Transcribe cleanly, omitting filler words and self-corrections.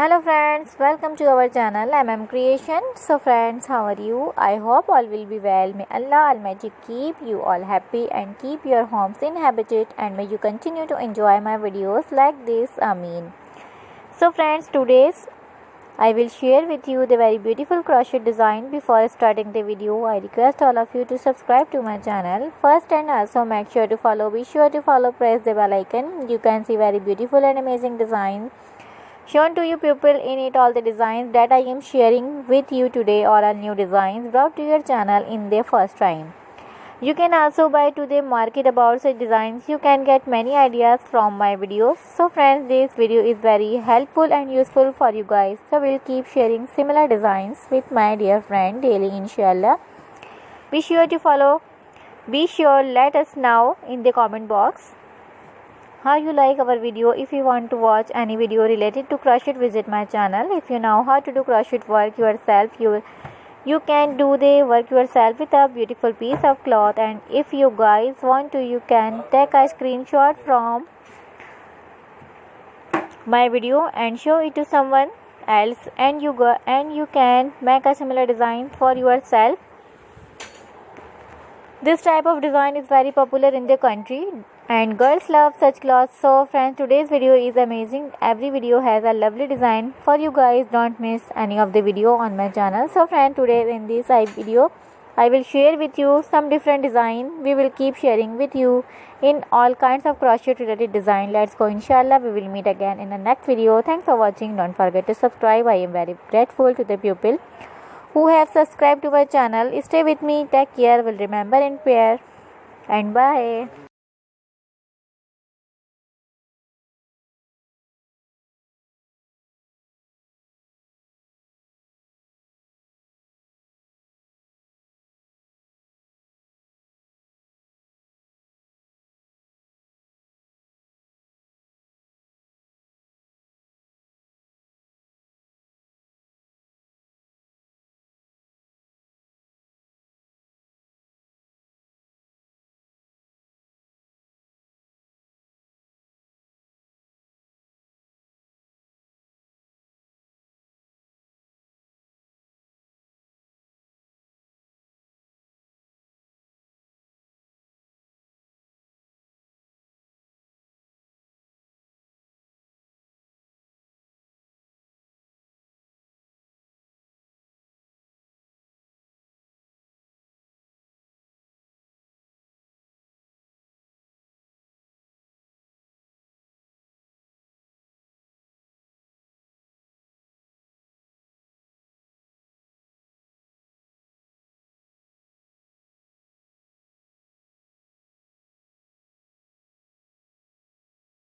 Hello friends, welcome to our channel Creation. So friends, how are you? I hope all will be well. May Allah Almighty keep you all happy and keep your homes inhabited, and may you continue to enjoy my videos like this. Ameen. So friends, today's I will share with you the very beautiful crochet design. Before starting the video, I request all of you to subscribe to my channel first, and also make sure to follow. Be sure to follow, press the bell icon. You can see very beautiful and amazing designs shown to you people in it. All the designs that I am sharing with you today are all new designs brought to your channel in the first time. You can also buy to the market about such designs. You can get many ideas from my videos. So friends, this video is very helpful and useful for you guys. So we'll keep sharing similar designs with my dear friend daily, inshallah. Be sure to follow. Be sure let us know in the comment box how you like our video. If you want to watch any video related to crochet, visit my channel. If you know how to do crochet work yourself, you can do the work yourself with a beautiful piece of cloth. And if you guys want to, you can take a screenshot from my video and show it to someone else, and you can make a similar design for yourself. This type of design is very popular in the country and girls love such clothes. So friends, today's video is amazing. Every video has a lovely design for you guys. Don't miss any of the video on my channel. So friends, today in this video I will share with you some different design. We will keep sharing with you in all kinds of crochet related design. Let's go, inshallah. We will meet again in the next video. Thanks for watching. Don't forget to subscribe. I am very grateful to the people who have subscribed to my channel. Stay with me. Take care. Will remember in prayer. And bye.